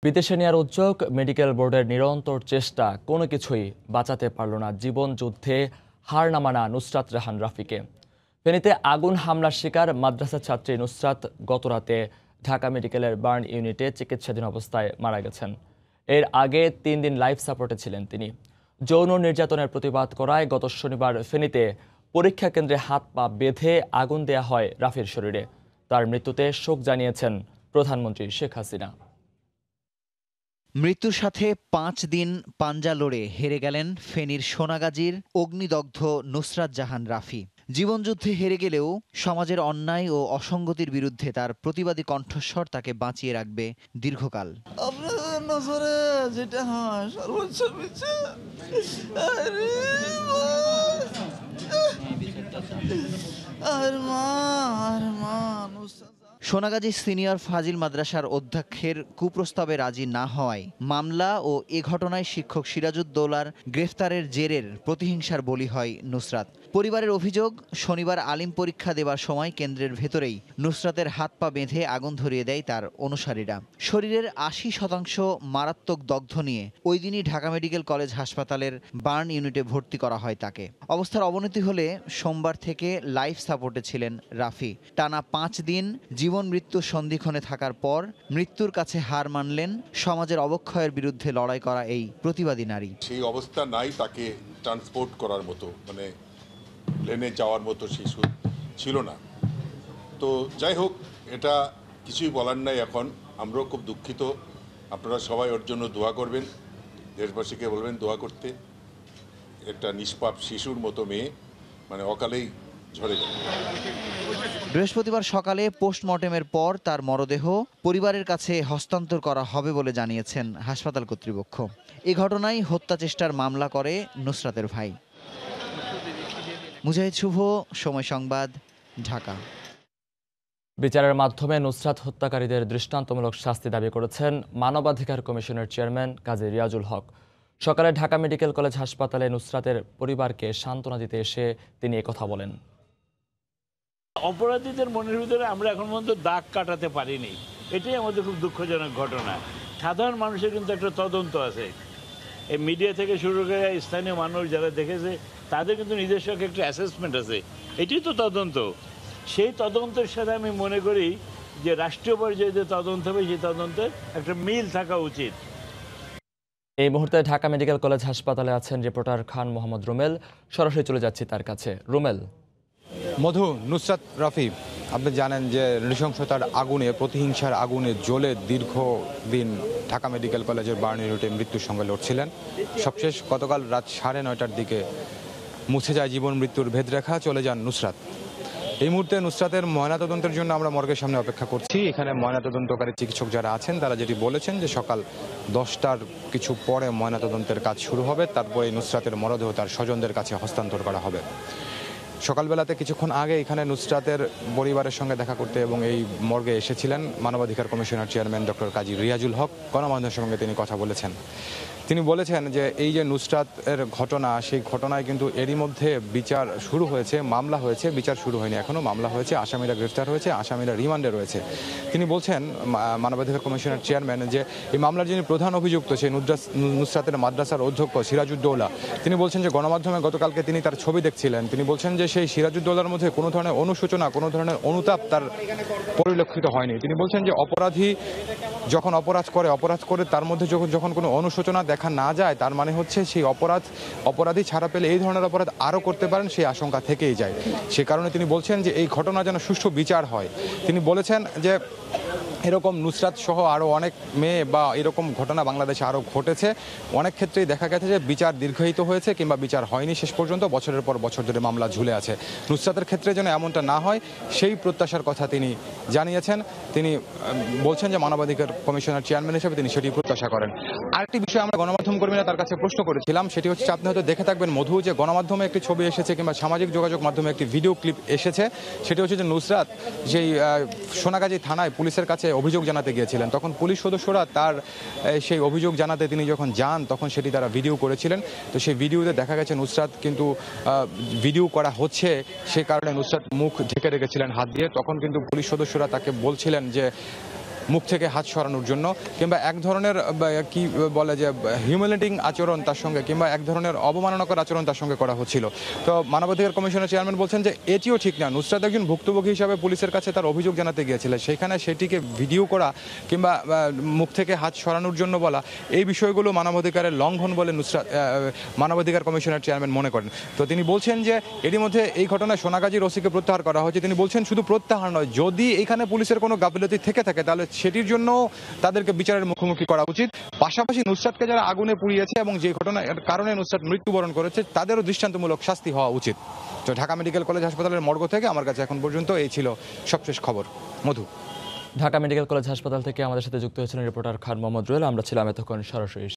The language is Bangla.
বিদেশে নেওয়ার উদ্যোগ মেডিকেল বোর্ডের নিরন্তর চেষ্টা কোনো কিছুই বাঁচাতে পারল না জীবন যুদ্ধে হার না মানা নুসরাত জাহান রাফিকে। ফেনীতে আগুন হামলার শিকার মাদ্রাসা ছাত্রী নুসরাত গতরাতে ঢাকা মেডিকেলের বার্ন ইউনিটে চিকিৎসাধীন অবস্থায় মারা গেছেন। এর আগে 3 দিন লাইফ সাপোর্টে ছিলেন তিনি। যৌন নির্যাতনের প্রতিবাদ করায় গত শনিবার ফেনীতে পরীক্ষা কেন্দ্রে হাত পা বেঁধে আগুন দেয়া হয় রাফির শরীরে। তার মৃত্যুতে শোক জানিয়েছেন প্রধানমন্ত্রী শেখ হাসিনা। মৃত্যুর সাথে 5 দিন পাঞ্জা লড়ে হেরে গেলেন ফেনীর সোনাগাজীর অগ্নিদগ্ধ নুসরাত জাহান রাফি। জীবনযুদ্ধে হেরে গেলেও সমাজের অন্যায় ও অসঙ্গতির বিরুদ্ধে তার প্রতিবাদী কণ্ঠস্বর তাকে বাঁচিয়ে রাখবে দীর্ঘকাল। যেটা হয় সর্বোচ্চ সোনাগাজী সিনিয়র ফাজিল মাদ্রাসার অধ্যক্ষের কুপ্রস্তাবে রাজি না হওয়ায় মামলা ও এ ঘটনায় শিক্ষক সিরাজউদ্দৌলার গ্রেফতারের জেরের প্রতিহিংসার বলি হয় নুসরাত। পরিবারের অভিযোগ, শনিবার আলিম পরীক্ষা দেওয়ার সময় কেন্দ্রের ভেতরেই নুসরাতের হাত পা বেঁধে আগুন ধরিয়ে দেয় তার অনুসারীরা। শরীরের 80% মারাত্মক দগ্ধ নিয়ে ওই দিনই ঢাকা মেডিকেল কলেজ হাসপাতালের বার্ন ইউনিটে ভর্তি করা হয় তাকে। অবস্থার অবনতি হলে সোমবার থেকে লাইফ সাপোর্টে ছিলেন রাফি। টানা 5 দিন জীবন মৃত্যু সন্ধিক্ষণে থাকার পর মৃত্যুর কাছে হার মানলেন সমাজের অবক্ষয়ের বিরুদ্ধে লড়াই করা এই প্রতিবাদী নারী। সেই অবস্থা নাই তাকে ট্রান্সপোর্ট করার মতো, মানে প্লেনে যাওয়ার মতো শিশু ছিল না। তো যাই হোক, এটা কিছুই বলার নাই। এখন আমরাও খুব দুঃখিত। আপনারা সবাই ওর জন্য দোয়া করবেন, দেশবাসীকে বলবেন দোয়া করতে। একটা নিষ্পাপ শিশুর মতো মেয়ে মানে অকালেই ঝরে গেল। বৃহস্পতিবার সকালে পোস্টমর্টেমের পর তার মরদেহ পরিবারের কাছে হস্তান্তর করা হবে বলে জানিয়েছেন হাসপাতাল কর্তৃপক্ষ। এ ঘটনায় হত্যা চেষ্টার মামলা করে নুসরাতের ভাই। মুজাহিদ শুভ, সময় সংবাদ, ঢাকা। বিচারের মাধ্যমে নুসরাত হত্যাকারীদের দৃষ্টান্তমূলক শাস্তি দাবি করেছেন মানবাধিকার কমিশনের চেয়ারম্যান কাজী রিয়াজুল হক। সকালে ঢাকা মেডিকেল কলেজ হাসপাতালে নুসরাতের পরিবারকে সান্ত্বনা দিতে এসে তিনি একথা বলেন। অপরাধীদের মনের ভিতরে আমরা এখন পর্যন্ত দাগ কাটাতে পারিনি, এটাই আমাদের খুব দুঃখজনক ঘটনা। সাধারণ মানুষের কিন্তু একটা তদন্ত আছে, এই মিডিয়া থেকে শুরু করে স্থানীয় মানুষ যারা দেখেছে তাদের কিন্তু নিজস্ব একটা অ্যাসেসমেন্ট আছে, এটাই তো তদন্ত। সেই তদন্তের সাথে আমি মনে করি যে রাষ্ট্রীয় পর্যায়ে যে তদন্ত হবে সেই তদন্তে একটা মিল থাকা উচিত। এই মুহূর্তে ঢাকা মেডিকেল কলেজ হাসপাতালে আছেন রিপোর্টার খান মোহাম্মদ রুমেল। সরাসরি চলে যাচ্ছি তার কাছে। রুমেল। মধু, নুসরাত রাফি আপনি জানেন যে নৃশংসতার আগুনে, প্রতিহিংসার আগুনে জ্বলে দীর্ঘদিন ঢাকা মেডিকেল কলেজের বার্ন ইউনিটে মৃত্যুর সঙ্গে লড়ছিলেন। সবশেষ গতকাল রাত 9:30টার দিকে মুছে যায় জীবন মৃত্যুর ভেদরেখা, চলে যান নুসরাত। এই মুহূর্তে নুসরাতের ময়নাতদন্তের জন্য আমরা মর্গের সামনে অপেক্ষা করছি। এখানে ময়নাতদন্তকারী চিকিৎসক যারা আছেন তারা যেটি বলেছেন যে সকাল 10টার কিছু পরে ময়নাতদন্তের কাজ শুরু হবে, তারপরে নুসরাতের মরদেহ তার স্বজনদের কাছে হস্তান্তর করা হবে। সকালবেলাতে কিছুক্ষণ আগে এখানে নুসরাতের পরিবারের সঙ্গে দেখা করতে এবং এই মর্গে এসেছিলেন মানবাধিকার কমিশনের চেয়ারম্যান ডক্টর কাজী রিয়াজুল হক। গণমাধ্যমের সঙ্গে তিনি কথা বলেছেন। তিনি বলেছেন যে এই যে নুসরাতের ঘটনা, সেই ঘটনায় কিন্তু এরই মধ্যে বিচার শুরু হয়েছে, মামলা হয়েছে, বিচার শুরু হয়নি এখনও, মামলা হয়েছে, আসামিরা গ্রেফতার হয়েছে, আসামিরা রিমান্ডে রয়েছে। তিনি বলছেন, মানবাধিকার কমিশনের চেয়ারম্যান, যে এই মামলার যিনি প্রধান অভিযুক্ত সেই নুসরাতের মাদ্রাসার অধ্যক্ষ সিরাজউদ্দৌলা, তিনি বলছেন যে গণমাধ্যমে গতকালকে তিনি তার ছবি দেখছিলেন। তিনি বলছেন যে সেই সিরাজউদ্দৌলার মধ্যে কোনো ধরনের অনুশোচনা, কোনো ধরনের অনুতাপ তার পরিলক্ষিত হয়নি। তিনি বলছেন যে অপরাধী যখন অপরাধ করে তার মধ্যে যখন কোনো অনুশোচনা দেখা না যায়, তার মানে হচ্ছে সেই অপরাধী ছাড়া পেলে এই ধরনের অপরাধ আরও করতে পারেন, সেই আশঙ্কা থেকেই যায়। সে কারণে তিনি বলছেন যে এই ঘটনা যেন সুষ্ঠু বিচার হয়। তিনি বলেছেন যে এরকম নুসরাত সহ আরও অনেক মেয়ে বা এরকম ঘটনা বাংলাদেশে আরও ঘটেছে। অনেক ক্ষেত্রেই দেখা গেছে যে বিচার দীর্ঘায়িত হয়েছে কিংবা বিচার হয়নি শেষ পর্যন্ত, বছরের পর বছর ধরে মামলা ঝুলে আছে। নুসরাতের ক্ষেত্রে যেন এমনটা না হয় সেই প্রত্যাশার কথা তিনি জানিয়েছেন। তিনি বলছেন যে মানবাধিকার কমিশনের চেয়ারম্যান হিসেবে তিনি সেটি প্রত্যাশা করেন। আরেকটি বিষয় আমরা গণমাধ্যম কর্মীরা তার কাছে প্রশ্ন করেছিলাম, সেটি হচ্ছে আপনি হয়তো দেখে থাকবেন মধু, যে গণমাধ্যমে একটি ছবি এসেছে কিংবা সামাজিক যোগাযোগ মাধ্যমে একটি ভিডিও ক্লিপ এসেছে। সেটি হচ্ছে যে নুসরাত যেই সোনাগাজী থানায় পুলিশের কাছে অভিযোগ জানাতে গিয়েছিলেন, তখন পুলিশ সদস্যরা তার সেই অভিযোগ জানাতে তিনি যখন যান তখন সেটি তারা ভিডিও করেছিলেন। তো সেই ভিডিওতে দেখা গেছে নুসরাত কিন্তু ভিডিও করা হচ্ছে, সে কারণে নুসরাত মুখ ঢেকে রেখেছিলেন হাত দিয়ে। তখন কিন্তু পুলিশ সদস্যরা তাকে বলছিলেন যে মুখ থেকে হাত সরানোর জন্য, কিংবা এক ধরনের কি বলে যে হিউমিলেটিং আচরণ তার সঙ্গে, কিংবা এক ধরনের অবমাননাকর আচরণ তার সঙ্গে করা হচ্ছিল। তো মানবাধিকার কমিশনের চেয়ারম্যান বলছেন যে এটিও ঠিক না। নুসরাত একজন ভুক্তভোগী হিসাবে পুলিশের কাছে তার অভিযোগ জানাতে গিয়েছিলেন, সেখানে সেটিকে ভিডিও করা কিংবা মুখ থেকে হাত সরানোর জন্য বলা, এই বিষয়গুলো মানবাধিকারের লঙ্ঘন বলে মানবাধিকার কমিশনের চেয়ারম্যান মনে করেন। তো তিনি বলছেন যে এরই মধ্যে এই ঘটনায় সোনাগাজীর ওসিকে প্রত্যাহার করা হয়েছে। তিনি বলছেন শুধু প্রত্যাহার নয়, যদি এখানে পুলিশের কোনো গাফিলতি থেকে থাকে তাহলে সেটির জন্য তাদেরকে বিচারের মুখোমুখি করা উচিত। পাশাপাশি নুসরাতকে যারা আগুনে পুড়িয়েছে এবং যে ঘটনার কারণে নুসরাত মৃত্যুবরণ করেছে তাদেরও দৃষ্টান্তমূলক শাস্তি হওয়া উচিত। তো ঢাকা মেডিকেল কলেজ হাসপাতালের মর্গ থেকে আমার কাছে এখন পর্যন্ত এই ছিল সবশেষ খবর। মধু। ঢাকা মেডিকেল কলেজ হাসপাতাল থেকে আমাদের সাথে যুক্ত হয়েছিলেন রিপোর্টার খান মোহাম্মদ রুয়েল। আমরা ছিলাম এতক্ষণ সরাসরি